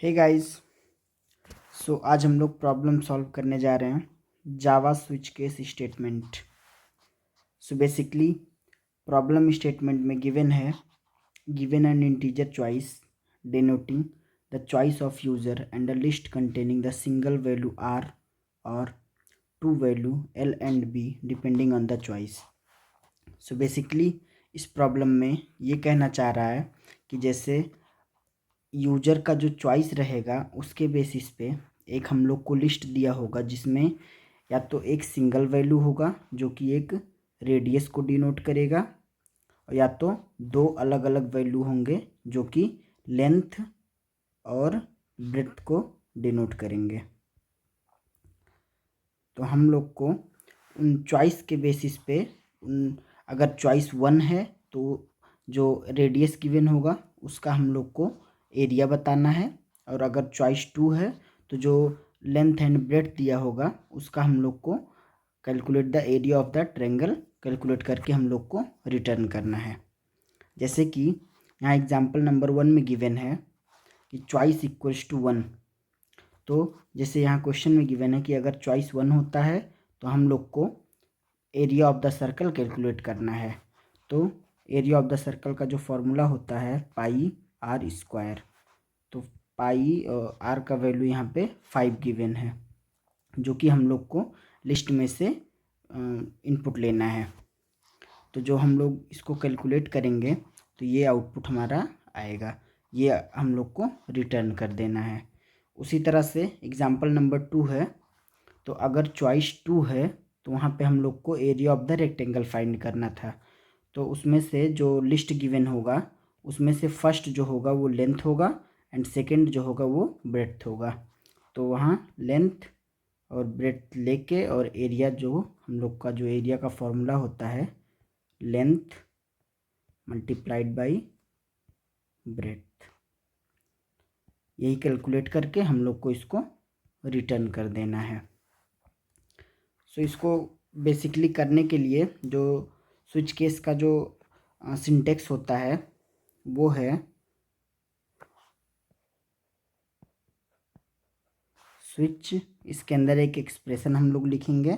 Hey guys. आज हम लोग प्रॉब्लम सॉल्व करने जा रहे हैं Java switch case statement. Basically problem statement में given an integer choice denoting the choice of user and the list containing the single value R और two value L and B depending on the choice. Basically इस problem में ये कहना चाह रहा है कि जैसे यूजर का जो चॉइस रहेगा उसके बेसिस पे एक हम लोग को लिस्ट दिया होगा जिसमें या तो एक सिंगल वैल्यू होगा जो कि एक रेडियस को डिनोट करेगा या तो दो अलग अलग वैल्यू होंगे जो कि लेंथ और ब्रेड्थ को डिनोट करेंगे। तो हम लोग को उन चॉइस के बेसिस पे अगर चॉइस 1 है तो जो रेडियस गिवन होगा उसका हम लोग को एरिया बताना है, और अगर चॉइस 2 है तो जो लेंथ एंड ब्रेड्थ दिया होगा उसका हम लोग को calculate the area of the triangle calculate करके हम लोग को रिटर्न करना है। जैसे कि यहाँ एग्जांपल नंबर 1 में गिवन है कि चॉइस इक्वल्स टू 1। तो जैसे यहाँ क्वेश्चन में गिवन है कि अगर चॉइस 1 होता है तो हम लोग को area of the circle calculate करना है। तो एरिया ऑफ द सर्कल का जो फॉर्मूला होता है पाई आर स्क्वायर। तो पाई आर का वैल्यू यहाँ पे 5 गिवन है जो कि हम लोग को लिस्ट में से इनपुट लेना है। तो जो हम लोग इसको कैलकुलेट करेंगे तो ये आउटपुट हमारा आएगा, ये हम लोग को रिटर्न कर देना है। उसी तरह से एग्जांपल नंबर 2 है, तो अगर चॉइस 2 है तो वहाँ पे हम लोग को area of the rectangle find करना था। तो उसमें से जो लिस्ट गिवन होगा उसमें से फर्स्ट जो होगा वो लेंथ होगा एंड सेकंड जो होगा वो ब्रेड्थ होगा। तो वहाँ लेंथ और ब्रेड्थ लेके और एरिया जो हम लोग का जो एरिया का फॉर्मूला होता है लेंथ मल्टीप्लाइड बाई ब्रेड्थ, यही कैलकुलेट करके हम लोग को इसको रिटर्न कर देना है। इसको बेसिकली करने के लिए जो स्विच केस का जो सिंटेक्स होता है वो है स्विच, इसके अंदर एक एक्सप्रेशन हम लोग लिखेंगे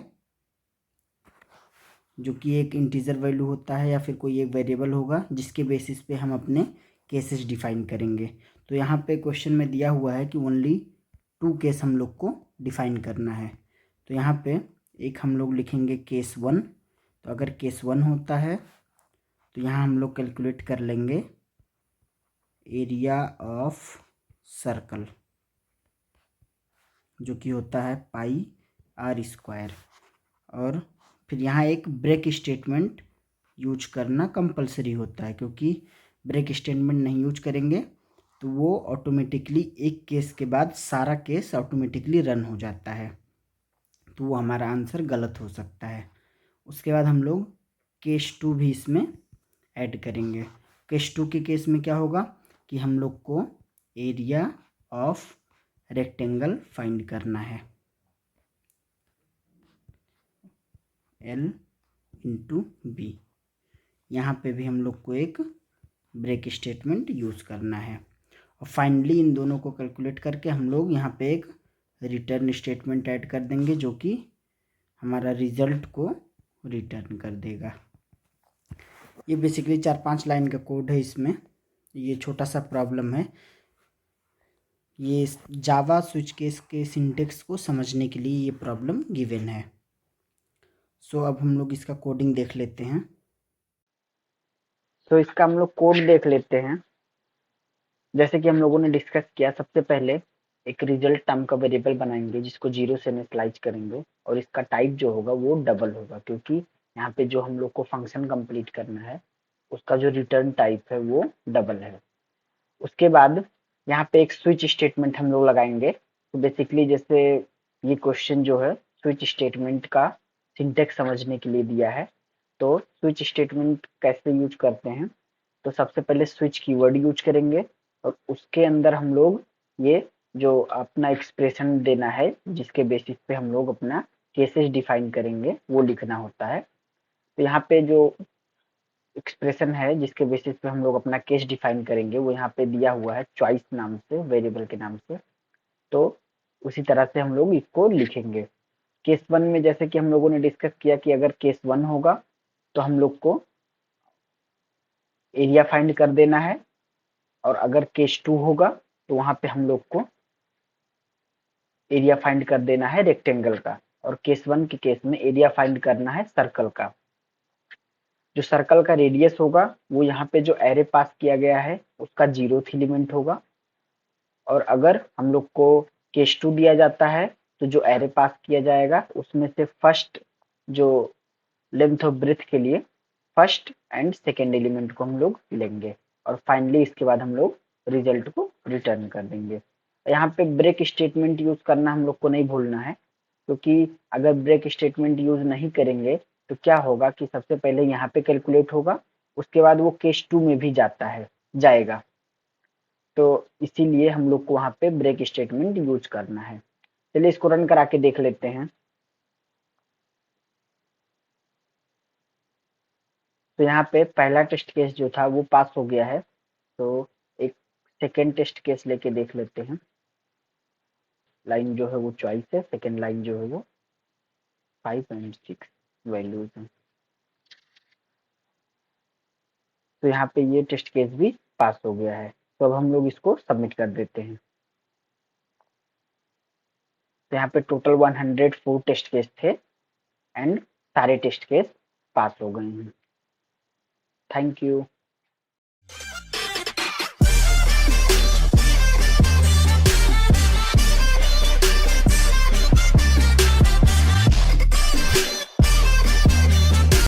जो कि एक इंटीजर वैल्यू होता है या फिर कोई एक वेरिएबल होगा जिसके बेसिस पे हम अपने केसेस डिफाइन करेंगे। तो यहाँ पे क्वेश्चन में दिया हुआ है कि ओनली 2 केस हम लोग को डिफाइन करना है। तो यहाँ पे एक हम लोग लिखेंगे केस 1। तो अगर केस 1 होता है तो यहाँ हम लोग कैलकुलेट कर लेंगे एरिया ऑफ सर्कल जो कि होता है पाई आर स्क्वायर, और फिर यहाँ एक ब्रेक स्टेटमेंट यूज करना कंपलसरी होता है क्योंकि ब्रेक स्टेटमेंट नहीं यूज करेंगे तो वो ऑटोमेटिकली एक केस के बाद सारा केस ऑटोमेटिकली रन हो जाता है, तो वो हमारा आंसर गलत हो सकता है। उसके बाद हम लोग केस 2 भी इसमें ऐड करेंगे। केस 2 के केस में क्या होगा कि हम लोग को एरिया ऑफ रेक्टेंगल फाइंड करना है L इंटू बी। यहाँ पे भी हम लोग को एक ब्रेक स्टेटमेंट यूज़ करना है, और फाइनली इन दोनों को कैलकुलेट करके हम लोग यहाँ पे एक रिटर्न स्टेटमेंट ऐड कर देंगे जो कि हमारा रिजल्ट को रिटर्न कर देगा। ये बेसिकली 4-5 लाइन का कोड है इसमें, ये छोटा सा प्रॉब्लम है। ये जावा स्विच केस के सिंटेक्स को समझने के लिए ये प्रॉब्लम गिवन है। अब हम लोग इसका कोडिंग देख लेते हैं। इसका हम लोग कोड देख लेते हैं। जैसे कि हम लोगों ने डिस्कस किया, सबसे पहले एक रिजल्ट टर्म का वेरिएबल बनाएंगे जिसको 0 से इनिशियलाइज करेंगे, और इसका टाइप जो होगा वो डबल होगा क्योंकि यहाँ पे जो हम लोग को फंक्शन कंप्लीट करना है उसका जो रिटर्न टाइप है वो डबल है। उसके बाद यहाँ पे एक स्विच स्टेटमेंट हम लोग लगाएंगे। तो बेसिकली जैसे ये क्वेश्चन जो है स्विच स्टेटमेंट का सिंटेक्स समझने के लिए दिया है, तो स्विच स्टेटमेंट कैसे यूज करते हैं, तो सबसे पहले स्विच कीवर्ड यूज करेंगे और उसके अंदर हम लोग ये जो अपना एक्सप्रेशन देना है जिसके बेसिस पे हम लोग अपना केसेस डिफाइन करेंगे वो लिखना होता है। तो यहाँ पे जो एक्सप्रेशन है जिसके बेसिस पे हम लोग अपना केस डिफाइन करेंगे, वो यहाँ पे दिया हुआ है चॉइस नाम से, वेरिएबल के नाम से। तो उसी तरह से हम लोग इसको लिखेंगे। केस 1 में जैसे कि हम लोगों ने डिस्कस किया कि अगर केस 1 होगा तो हम लोग को एरिया फाइंड कर देना है, और अगर केस 2 होगा तो वहां पे हम लोग को एरिया फाइंड कर देना है रेक्टेंगल का, और केस 1 के केस में एरिया फाइंड करना है सर्कल का। जो सर्कल का रेडियस होगा वो यहाँ पे जो एरे पास किया गया है उसका 0th एलिमेंट होगा, और अगर हम लोग को केस 2 दिया जाता है तो जो एरे पास किया जाएगा उसमें से फर्स्ट जो लेंथ ऑफ ब्रेथ के लिए फर्स्ट एंड सेकेंड एलिमेंट को हम लोग लेंगे, और फाइनली इसके बाद हम लोग रिजल्ट को रिटर्न कर देंगे। यहाँ पे ब्रेक स्टेटमेंट यूज करना हम लोग को नहीं भूलना है, क्योंकि अगर ब्रेक स्टेटमेंट यूज नहीं करेंगे तो क्या होगा कि सबसे पहले यहाँ पे कैलकुलेट होगा, उसके बाद वो केस 2 में भी जाएगा। तो इसीलिए हम लोग को वहां पे ब्रेक स्टेटमेंट यूज करना है। चलिए इसको रन करा के देख लेते हैं। तो यहाँ पे पहला टेस्ट केस जो था वो पास हो गया है, तो एक सेकेंड टेस्ट केस लेके देख लेते हैं। लाइन जो है वो चॉइस है, सेकेंड लाइन जो है वो 5 एंड 6 वैल्यूज है। तो यहाँ पे ये टेस्ट केस भी पास हो गया है, तो अब हम लोग इसको सबमिट कर देते हैं। तो यहाँ पे टोटल 104 टेस्ट केस थे एंड सारे टेस्ट केस पास हो गए हैं। Thank you.